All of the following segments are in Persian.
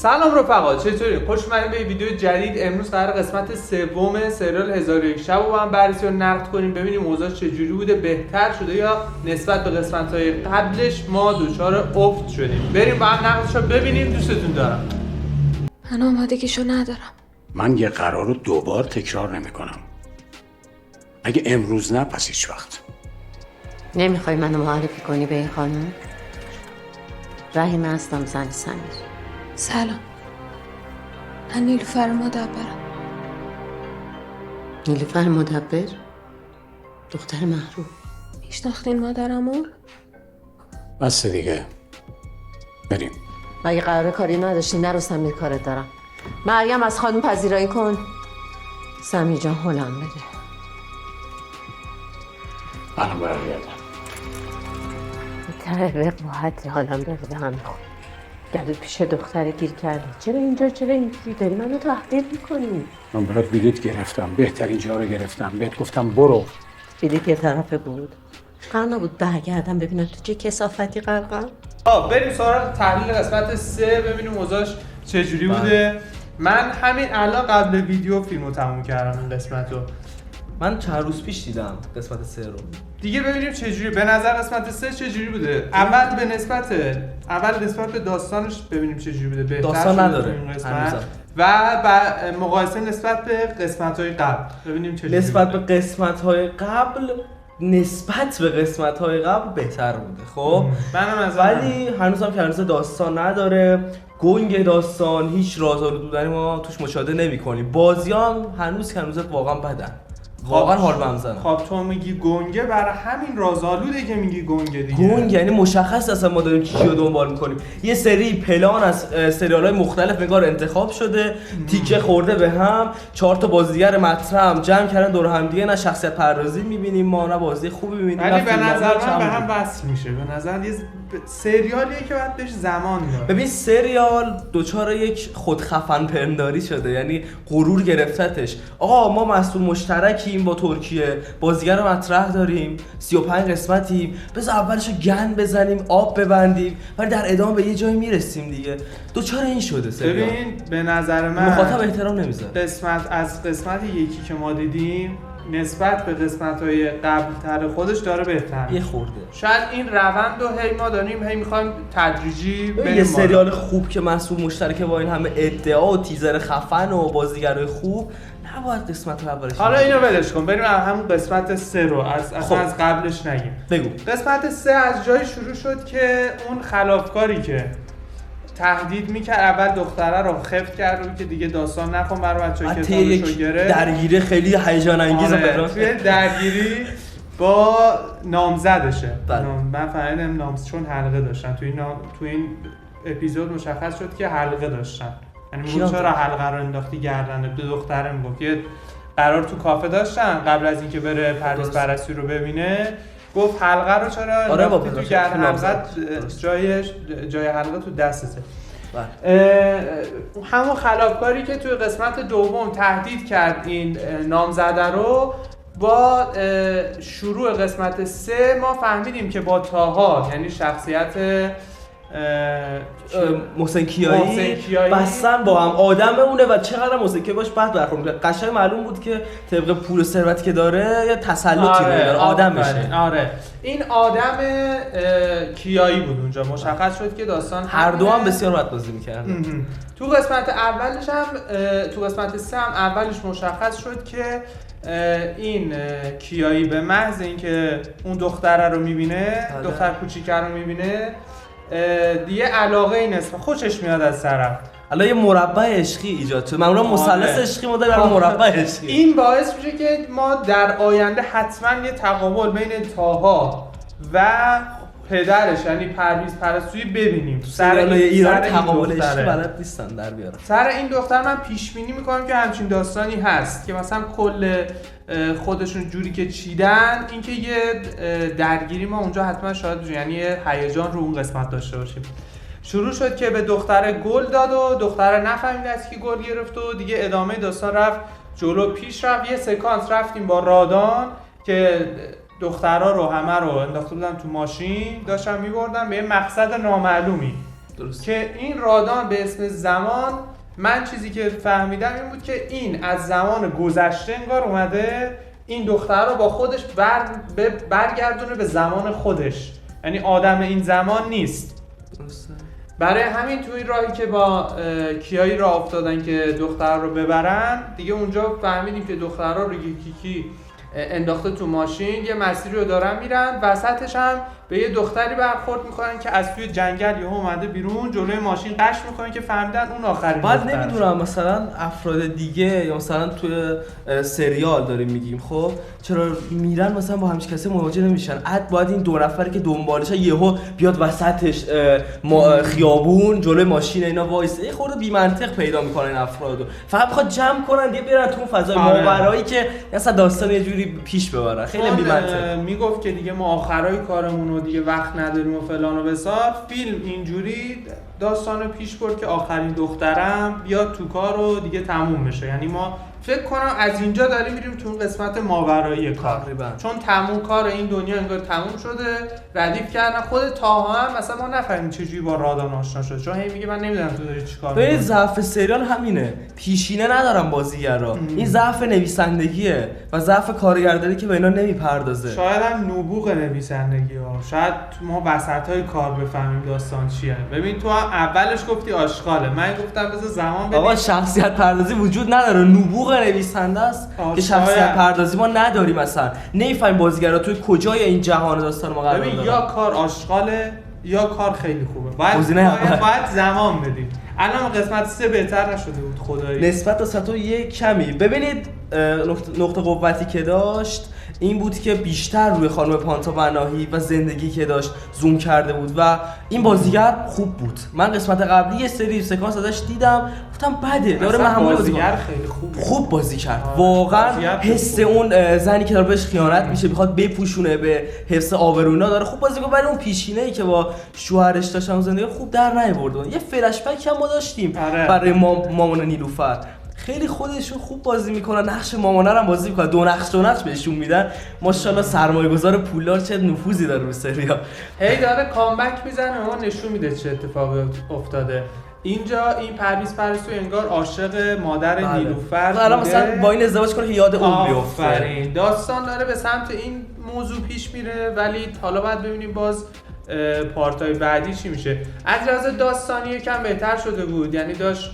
سلام رفقا، چطوری؟ خوش اومدید به ویدیو جدید. امروز قرار قسمت سوم سریال 1001 شب رو با هم بررسی و نقد کنیم، ببینیم اوضاع چجوری بوده، بهتر شده یا نسبت به قسمت‌های قبلش ما دچار افت شدیم. بریم با هم نقدش رو ببینیم. دوستتون دارم. من آمادگیشو ندارم. من یه قرار رو دوبار تکرار نمی کنم. اگه امروز نه پس هیچ وقت. نمیخوای منو معرفی کنی به این خانم؟ رحیم هستم، زن سمیر. سلام، من نیلوفر مدبرم. نیلوفر مدبر؟ دختر محروم. میشناختین مادرمو؟ بس دیگه، بریم. مگه قراره کاری نداشتی؟ نرو سمیر، کارت دارم. مریم از خانم پذیرایی کن. سمیر جان هلم بده. الان برگردم. ته وقاحتی حالم داره به هم میخواد. گردت پیش دختره گیر کردی. چرا اینجا؟ چرا اینجوری داری منو تهدید میکنی؟ من برات بلیط گرفتم، بهترین جا رو گرفتم، بهت گفتم برو. بلیط یه طرفه بود. قرار نبود برگردم ببینم تو چه کثافتی غرقم. بریم سراغ تحلیل قسمت 3 ببینیم اوضاعش چجوری بوده. من همین الان قبل ویدیو فیلمو تموم کردم این قسمتو. من چند روز پیش دیدم قسمت 3 رو. دیگه ببینیم چجوری به نظر قسمت 3 چجوری بوده. اول نسبت به داستانش ببینیم چجوری بوده. بهتر داستان شده نداره این قسمت و مقایسه نسبت به قسمت‌های قبل ببینیم چجوری نسبت بوده. به قسمت‌های قبل بهتر بوده. خب منم از ولی هنوزم که هنوز داستان نداره، گنگ داستان، هیچ رازآلود ما توش مشاهده نمی‌کنیم. بازیام هنوز واقعا بدن. واقعا حال بهم زنه. خب تو میگی گنگه، برای همین رازآلوده که میگی گنگه دیگه. گنگ یعنی مشخص اصلا ما داریم چیو دنبال میکنیم. یه سری پلان از سریال‌های مختلف انگار انتخاب شده، تیکه خورده به هم، 4 تا بازیگر مطرح هم جمع کردن دور هم دیگه. نه شخصیت پردازی می‌بینیم ما، نه بازی خوبی می‌بینیم. ولی به نظر من به هم وصل میشه. به نظر یه سریالیه که باید بهش زمان داره. ببین سریال دوچار یک خودخفن پنداری شده، یعنی غرور گرفتتش. آقا ما مسئول مشترکیم با ترکیه، بازیگر رو مطرح داریم، 35 قسمتیم، بذار اولشو گند بزنیم، آب ببندیم، ولی در ادامه به یه جایی میرسیم دیگه. دوچار این شده سریال. ببین به نظر من مخاطب احترام نمیذاره. قسمت یکی که ما دیدیم نسبت به قسمت‌های قبل‌تر خودش داره بهتر. یه خورده. شاید این روند رو هی ما داریم هی می‌خوایم تدریجی بریم. یه سریال خوب که مسئول مشترکه با این همه ادعا و تیزر خفن و بازیگرای خوب، نباید قسمت اولش. حالا اینو ولش کن، بریم همون قسمت 3 رو از قبلش نگیم. بگو. قسمت 3 از جایی شروع شد که اون خلافکاری که تهدید میکرد، اول دختره رو خفت کرد رو که دیگه داستان نخون برای بچه‌ها که کتابشو گرفت. درگیری خیلی هیجان انگیز توی درگیری با نامزدشه. بله. من فهمیدم چون حلقه داشتن تو این اپیزود مشخص شد که حلقه داشتن. یعنی میگم چرا حلقه رو انداختی گردن دو دختره؟ میگفت که قرار تو کافه داشتن قبل از اینکه بره پردیس پرستی رو ببینه، گفت حلقه رو چرا انداختی تو گردن؟ حلقه جای حلقه تو دستته. همون خلافکاری که توی قسمت دوم تهدید کرد این نامزده رو، با شروع قسمت 3 ما فهمیدیم که با طاها، یعنی شخصیت محسن کیایی بستن با هم آدمونه و چقدر محسن کیایی باش بد برخورد می‌کنه. قشنگ معلوم بود که طبق پول و ثروتی که داره یا تسلطی داره، آدم میشه. آره این آدم کیایی بود اونجا. مشخص شد که داستان هر دو هم بسیار بد بازی می‌کردن. تو قسمت اولش هم تو قسمت 3 هم اولش مشخص شد که این کیایی به محض اینکه اون دختره رو می‌بینه، دختر کوچیکه رو می‌بینه، دیگه علاقه این اسم خوشش میاد از طرف. الان یه مربع عشقی ایجاد شد. معمولا مثلث عشقی ما داریم، مربع عشقی. این باعث میشه که ما در آینده حتما یه تقابل بین طاها و پدرش یعنی پرویز پرستویی ببینیم. سریال‌های ایران تقابل عشقی بلد نیستن در بیارن. سر این دختر من پیش بینی میکنم که همچین داستانی هست که مثلا کل خودشون جوری که چیدن، اینکه یه درگیری ما اونجا حتما شاید بشه، یعنی یه هیجان رو اون قسمت داشته باشیم. شروع شد که به دختره گل داد و دختره نفهمید از کی گل گرفت و دیگه ادامه داستان رفت جلو پیش رفت. یه سکانس رفتیم با رادان که دخترها رو همه رو انداخته بودن تو ماشین، داشتن میبردن به یه مقصد نامعلومی. درست. که این رادان به اسم زمان، من چیزی که فهمیدم این بود که این از زمان گذشته انگار اومده این دختر رو با خودش برگردونه به زمان خودش، یعنی آدم این زمان نیست. درسته. برای همین توی راهی که با کیایی راه افتادن که دختر رو ببرن دیگه، اونجا فهمیدیم که دخترها رو کیکی انداخته تو ماشین، یه مسیری رو دارن میرن، وسطش هم به یه دختری برخورد میکنن که از توی جنگل یهو اومده بیرون، جلوی ماشین قش میکنن که فهمیدن اون آخرین بعد دخترش. نمیدونم مثلا افراد دیگه یا مثلا توی سریال داریم میگیم خب چرا میرن مثلا با همچین کسی مواجه نمیشن؟ باید این دو نفری که دنبالشن یهو بیاد وسطش خیابون جلوی ماشین اینا وایسه، یه خورده بی منطق پیدا میکنن این افرادو. فقط میخواد جمع کنن دیگه برن تو فضای ماورایی که اصلا داستان یه جوری پیش ببرن. خیلی بی منطق. میگفت که دیگه ما آخرای کارمون رو دیگه وقت نداریم و فلان و بسار. فیلم اینجوری داستانو پیش برد که آخرین دخترم بیاد تو کار و دیگه تموم بشه. یعنی ما فکر کنم از اینجا داریم میریم تو اون قسمت ماورایی کار تقریبا. چون تموم کار این دنیا انگار تموم شده، ردیف کردن. خود تاها هم مثلا ما نفهمیم چجوری با رادان آشنا شد، چون هی میگه من نمیدونم تو داری چیکار می‌کنی. ببین ضعف سریال همینه، پیشینه ندارن بازیگرا. این ضعف نویسندگیه و ضعف کارگردانی که به اینا نمیپردازه. شاید هم نبوغ نویسندگی ها، شاید ما وسطای کار بفهمیم داستان چیه. ببین تو هم اولش گفتی آشغاله، من گفتم بذار زمان بدیم. آقا شخصیت پردازی وجود نداره، نبوغ نویسنده است که شخصیت پردازی ما نداریم. مثلا نمیفهمیم بازیگرا توی کجای این جهان داستان ما قرار دارن. ببین یا کار آشغاله یا کار خیلی خوبه. باید زمان بدیم. الان قسمت 3 بهتر نشده بود خدایی نسبت تا سطح یک کمی. ببینید نقطه قوتی که داشت این بود که بیشتر روی خانم پانتا پناهی و زندگی که داشت زوم کرده بود و این بازیگر خوب بود. من قسمت قبلی یه سری سکانس ازش دیدم گفتم بده، داره معمولی بازیگر خیلی خوب بازی کرد. واقعا حس اون زنی که داره بهش خیانت میشه میخواد بپوشونه به حفظ آبرونا داره خوب بازی کنه، ولی اون پیشینه‌ای که با شوهرش داشتن زندگی خوب در نیاورد. یه فلش بک هم ما داشتیم برای مامان نیلوفر، خیلی خودشون خوب بازی میکنن، نقش مامانه رو هم بازی میکنن، دو نقش بهشون میدن. ماشاءالله سرمایه‌گذار پولدار چه نفوذی داره رو سریال. هی داره کامبک میزنه و نشون میده چه اتفاقی افتاده. اینجا این پرویز پرستو انگار عاشق مادر نیلوفر بوده. مثلا با این ازدواج کنه که یاد اون بیفته. داستان داره به سمت این موضوع پیش میره، ولی حالا باید ببینیم باز پارتای بعدی چی میشه. از لحاظ داستانی یکم بهتر شده بود، یعنی داشت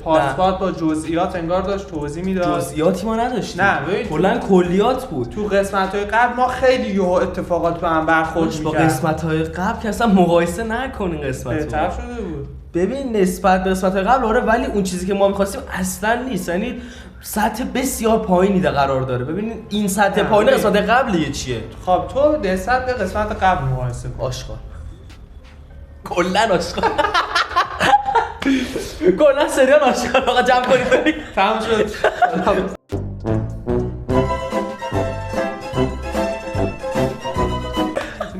پارت با جزئیات انگار داشت توضیح میداد. جزئیاتی ما نداشتیم، نه ببین کلا کلیات بود. تو قسمت‌های قبل ما خیلی یهو اتفاقات به هم برخورد می‌کرد. با قسمت‌های قبل که اصلا مقایسه نکنین قسمت بهتر شده بود. ببین نسبت به قسمت‌های قبل آره، ولی اون چیزی که ما می‌خواستیم اصلا نیست. یعنی سطح بسیار پایینی قرار داره. ببین این سطح پایین قسمت قبلیه چیه؟ خب تو نسبت به قسمت قبل مقایسه کن. آشغال. کلا آشغال. کلا سریال آشغال. آقا جمع کنید بریم. تمام شد.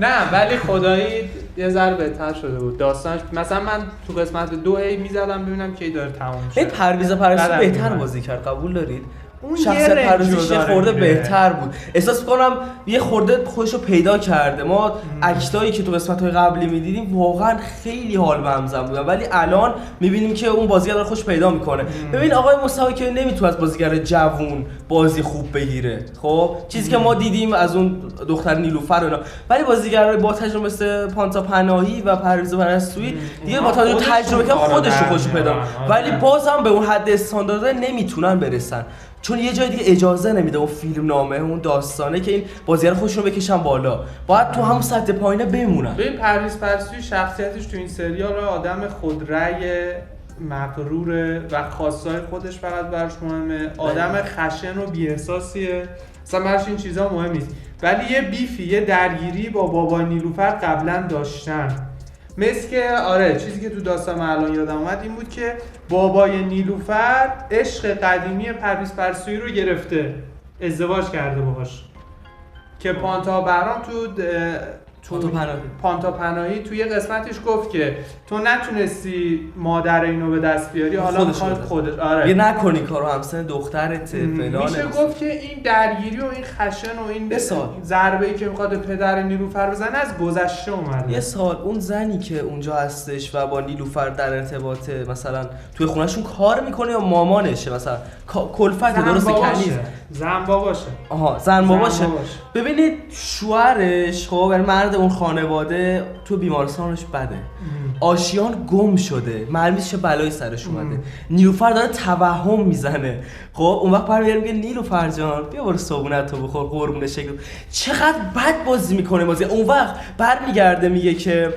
نه ولی خدایی یه ذره بهتر شده بود داستانش. مثلا من تو قسمت 2 میزدم ببینم کی داره تموم میشه. این پرویز پرستو بهتر بازی کرد، قبول دارید؟ اون شخصیت پردازیش یه خورده بهتر بود. احساس می‌کنم یه خورده خودشو پیدا کرده. ما اکتایی که تو قسمت‌های قبلی می‌دیدیم واقعا خیلی حال به هم زن بودن، ولی الان می‌بینیم که اون بازیگر داره خودش پیدا می‌کنه. ببین آقای موسوی که نمی‌تونه از بازیگر جوون بازی خوب بگیره. خب چیزی که ما دیدیم از اون دختر نیلوفر و اینا، ولی بازیگرای با تجربه مثل پانتا پناهی و پرویز پرستویی دیگه با تجربه که خودشو پیدا، ولی بازم به اون حد استاندارد نمیتونن برسن. چون یه جای دیگه اجازه نمیده اون فیلم نامه اون داستانه که این بازیگر خودشون رو بکشن بالا، باید تو همون سطح پایینه بمونن. ببین پرویز پرستویی شخصیتش تو این سریال آدم خودرأی مغروره و خواستای خودش فقط براش مهمه، آدم خشن و بی‌احساسیه، اصلا براش این چیزا مهم نیست. ولی یه بیفی، یه درگیری با بابای نیلوفر قبلا داشتن. مثل که آره چیزی که تو داستان الان یادم اومد این بود که بابای نیلوفر عشق قدیمی پرویز پرستویی رو گرفته، ازدواج کرده باهاش، که پانتا بهرام تو پانتا پناهی توی قسمتش گفت که تو نتونستی مادر اینو به دست بیاری، حالا میخواد خودش. آره یه نکنی کارو، همسن دخترته فلان. میشه گفت که این درگیری و این خشن و این ضربه‌ای که میخواد پدر نیلوفر بزنه از گذشته اومده. یه سال اون زنی که اونجا هستش و با نیلوفر در ارتباطه، مثلا توی خونهشون کار میکنه یا مامانشه، مثلا کلفت درسته کنیز زن باباشه. آها زن باباشه. ببینید شوهرش خب مرد اون خانواده تو بیمارستانش بده، آشیان گم شده، معلومه چه بلایی سرش اومده. نیلوفر داره توهم میزنه. خب اون وقت میگه نیلوفر جان بیا برو صبونتو بخور قربون شکل. چقدر بد بازی میکنه بازی. اون وقت برمیگرده میگه که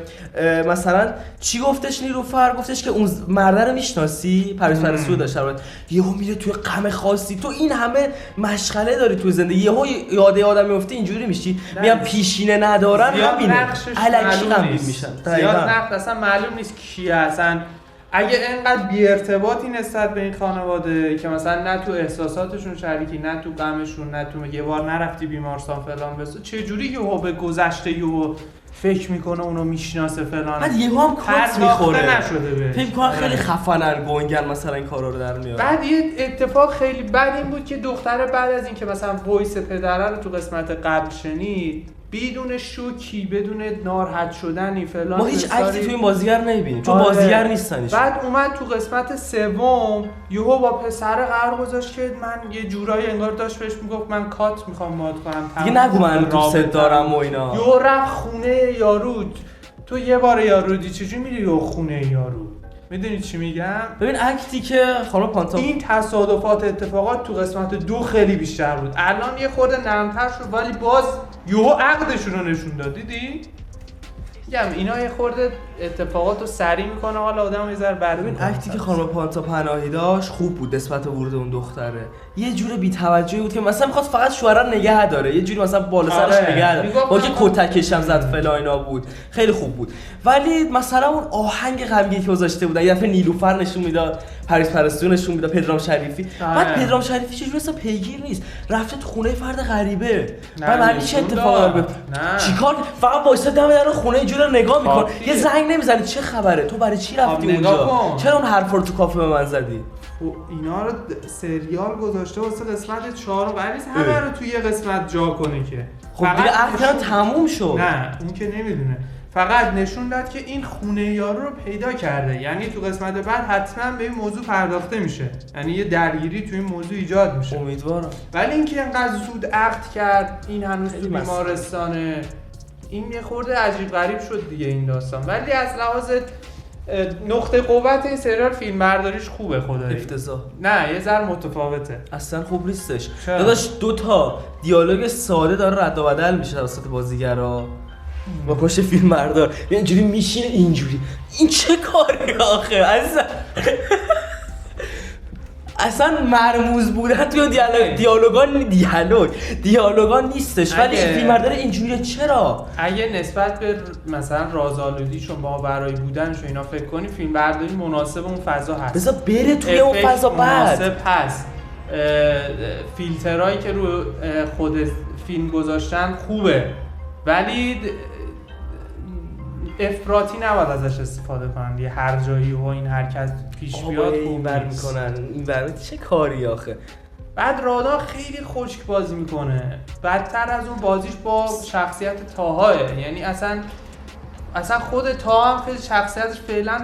مثلا چی گفتش نیلوفر؟ گفتش که اون مرد رو میشناسی؟ پرویز پرستو داشت. یهو میره توی غم خاصی، تو این همه مشغله داری تو زندگی، یهو یاد آدم میفتی اینجوری میشی. میگم پیشینه ندارن همینه، الکی غمگین میشن. زیاد نقد اصلا معلوم نیست کی اصلا. اگه اینقدر بی ارتباطی نسبت به این خانواده که مثلا نه تو احساساتشون شریکی، نه تو غمشون، نه تو یه بار نرفتی بیمارستان فلان، بس چه جوری یهو به گذشته یهو فکر میکنه اونو میشناسه فلان، بعد یهو هم کات میخوره نشده بهش. فکر کنم خیلی خفنن گنگن مثلا این کارا رو در میاره. بعد یه اتفاق خیلی بد این بود که دختره بعد از این که مثلا وایس پدره رو تو قسمت قبل شنید، بدون شوکی، بدون ناراحت شدنی فلان، ما هیچ اکتی تو این بازیگر نمیبینیم چون بازیگر نیستنش. بعد اومد تو قسمت سوم یهو با پسر قرار گذاشت که من یه جورایی انگار داشت بهش میگفت من کات میخوام باد کنم، دیگه نگو من دوست دارم و اینا. یهو رفت خونه یارو. تو یه بار یارو دی چجوری میری یهو خونه یارو؟ میدونی چی میگم؟ ببین اکتی که خانم پانتا، این تصادفات اتفاقات تو قسمت 2 خیلی بیشتر بود. الان یه خورده نرمتر شد ولی باز یهو عقدشون رو نشون داد. دیدی؟ میگم اینا یه خورده اتفاقات رو سریع میکنه، حالا آدم یه ذره بر. ببین اکتی که خانم پانتا پناهی داشت خوب بود نسبت ورود اون دختره. یه جور بی‌توجهی بود که مثلا می‌خواست فقط شوهر نگه داره، یه جوری مثلا بالا سرش نگه داره، با که کتکش هم زد فلان اینا بود، خیلی خوب بود. ولی مثلا اون آهنگ غمگین که گذاشته بودن، یه دفعه نیلوفر نشون میداد، پرویز پرستو نشون میداد، پدرام شریفی. بعد پدرام شریفی چه جوری اصلا پیگیر نیست، رفته تو خونه فرد غریبه. بعد معنی چه اتفاقی چیکار؟ فقط وایساد دم در خونه یه جوری نگاه میکنه، یه زنگ نمیزنه چه خبره؟ تو برای چی رفتی اونجا؟ چرا اون حرفا رو تو کافه به من زدی؟ اینا رو سریال گذاشته واسه قسمت 4 قرار نیست همه رو توی یه قسمت جا کنه که. خب دیگه عقدم تموم شد. نه اون که نمیدونه، فقط نشون داد که این خونه یارو رو پیدا کرده، یعنی تو قسمت بعد حتما به این موضوع پرداخته میشه، یعنی یه درگیری تو این موضوع ایجاد میشه. امیدوارم. ولی اینکه اینقدر زود عقد کرد، این هنوز تو بیمارستانه، این یه خورده عجیب غریب شد دیگه این داستان. ولی از لحاظ نقطه قوت این سریال فیلم برداریش خوبه خدایی. افتضاح. نه یه ذره متفاوته. اصلا خوب نیستش. داداش 2 تا دیالوگ ساده داره رد و بدل میشه توسط بازیگرا با پشت فیلم بردار. اینجوری میشینه اینجوری. این چه کاری آخه؟ اصلا مرموز بودن توی دیالوگان نیستش. ولی این فیلم بردار اینجوریه. چرا؟ اگه نسبت به مثلا رازآلودیشون با برای بودنش و اینا فکر کنی، فیلم برداری مناسب اون فضا هست. بذار بره توی اون فضا. بعد مناسب هست. فیلترهایی که رو خود فیلم گذاشتن خوبه، ولی افراطی نباید ازش استفاده کنن. یه هر جایی و این حرکت پیش بیاد این بر میکنن. این بر چه کاری آخه؟ بعد رادا خیلی خشک بازی میکنه، بدتر از اون بازیش با شخصیت تاهاه. یعنی اصلا خود تاها هم خیلی شخصیتش فعلا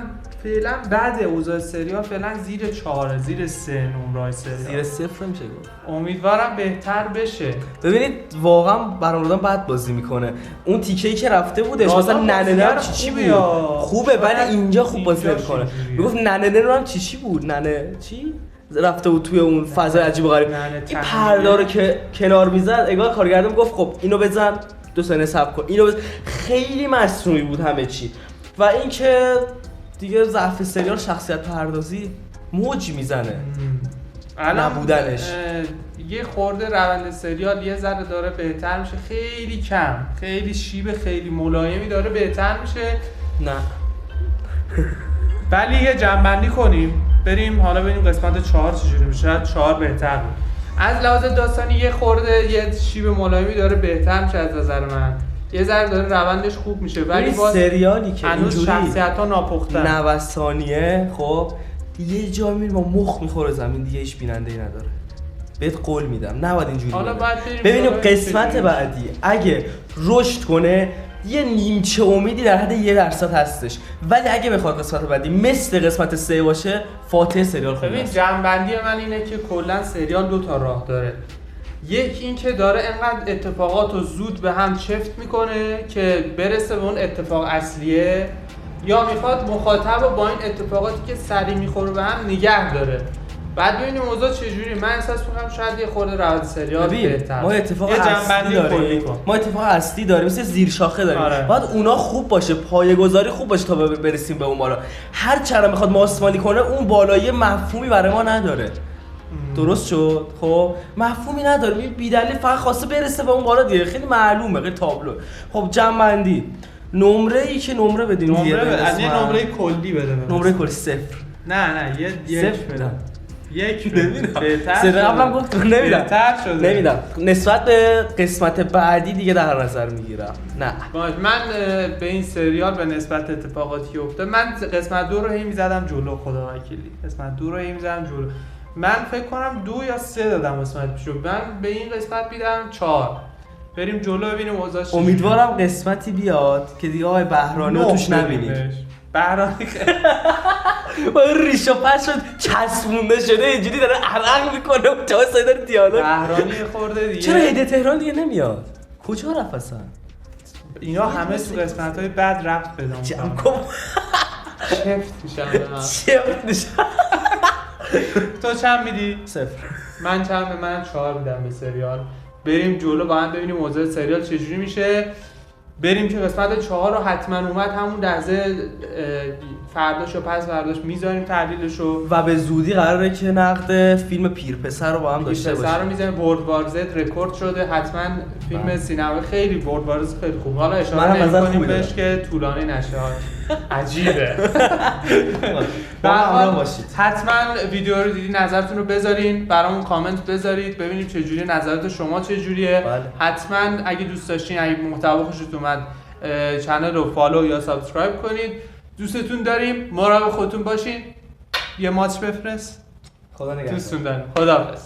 بده. اوضاع سریال فعلا زیر 4 زیر 3 نمرای سریال، زیر 0 میشه گفت. امیدوارم بهتر بشه. ببینید واقعا برامون بد بازی میکنه. اون تیکه‌ای که رفته بودش مثلا ننه چی بود خوبه، ولی اینجا خوب بازی نمیکنه. میگفت ننه رو هم چی بود، ننه چی رفته بود توی اون فضای عجیب و غریب. این پرده رو که کنار میزد انگار کارگردان گفت خب اینو بزن 2 ثانیه صبر کن، اینو بزن. خیلی مصنوعی بود همه چی. و اینکه دیگه ضعف سریال شخصیت پردازی موج میزنه. نبودنش یه خورده روند سریال یه ذره داره بهتر میشه، خیلی کم، خیلی شیب، خیلی ملایمی داره بهتر میشه. نه ولی یه جنبندی کنیم بریم حالا ببینیم قسمت 4 چجوری میشه. شاید 4 بهتر بود. از لحاظ داستانی یه خورده یه شیب ملایمی داره بهتر میشه از نظر من. یه ذره داره روندش خوب میشه ولی این باز سریالی که هنوز اینجوری شخصیت‌ها ناپختن 90 ثانیه خب یه جا میره با مخ میخوره زمین دیگه هیچ بیننده‌ای نداره. بهت قول میدم نباید اینجوری حالا بره. باید ببینیم جلو قسمت چجوری بعدی اگه رشد کنه یه نیمچه امیدی در حد 1% هستش، ولی اگه بخواد قسمت بعدی مثل قسمت 3 باشه فاتحه سریال خونده ببین است. جنبندی من اینه که کلا سریال 2 تا راه داره. یک این که داره انقدر اتفاقات رو زود به هم چفت میکنه که برسه به اون اتفاق اصلیه، یا میخواد مخاطب رو با این اتفاقاتی که سریع میخوره به هم نگه داره. بعد ببینیم اوضاع چجوری. من احساس میکنم شاید یه خورده روند سریال بهتر. ما اتفاق یه اصلی جنبندی داریم. کلی کن. ما اتفاق اصلی داریم مثل زیر شاخه داریم. آره. باید اونا خوب باشه، پایه‌گذاری خوب باشه تا برسیم به اون بالا. هر چرا میخواد ماسمالی کنه اون بالایی مفهومی برای ما نداره. درست شد؟ خب مفهومی نداره. این بی‌دلیل فقط خواسته برسه به اون بالا دیگه. خیلی معلومه، خیلی تابلو. خب جمع‌بندی نمره‌ای که نمره بدیم دیگه. از یه نمره کلی بده. نمره کلی 0. نه یک صفر بده. بدم. یک نمیدم. سر قبلم گفت نمیدم. بهتر شده. نمیدم. نسبت به قسمت بعدی دیگه در نظر میگیرم. نه. باش من به این سریال به نسبت اتفاقاتی افتاد من قسمت 2 رو هی می‌زدم جلو، خدا وکیلی. قسمت 2 رو هی می‌زدم جلو. من فکر کنم 2 یا 3 دادم قسمت پیشو. من به این قسمت میدم 4. بریم جلو ببینیم اوضاع چجوریه. امیدوارم قسمتی بیاد که دیگه آقای بهرانی رو توش نبینیم. بهرانی با ریش و پس شد چسبونده شده اینجوری داره عرق میکنه و جای داره دیالوگ. بهرانی خورده دیگه. چرا هیده تهران دیگه نمیاد؟ کجا رفت اصلا؟ اینا همه تو قسمت‌های بعد رفت پیدا جمع می‌کنن. کن. چفت میشن. چفت میشن. تو چند میدی؟ 0. من چند به من 4 میدم به سریال. بریم جلو با هم ببینیم موضوع سریال چجوری میشه. بریم که قسمت 4 رو حتما اومد همون لحظه فرداش و پس فرداش میذاریم تحلیلشو و به زودی قراره که نقد فیلم پیرپسر رو با هم داشته پسر رو باشیم. میذاریم. ورلد وار زد رکورد شده. حتما فیلم سینمایی خیلی ورلد وار زد خیلی خوب. حالا اشاره نمی‌کنیم بهش که طولانی نشه. عجیبه. با همراه باشید. حتما ویدیو رو دیدی نظرتون رو بذارین، برامون کامنت بذارید ببینیم چه جوریه، نظرات شما چه جوریه. بله. حتما اگه دوست داشتین، اگه محتوا خوشتون اومد، کانال رو فالو یا سابسکرایب کنید. دوستتون داریم. مراقب خودتون باشین. یه ماچ بفرست. خدا نگهدار. دوستتون داریم. خداحافظ.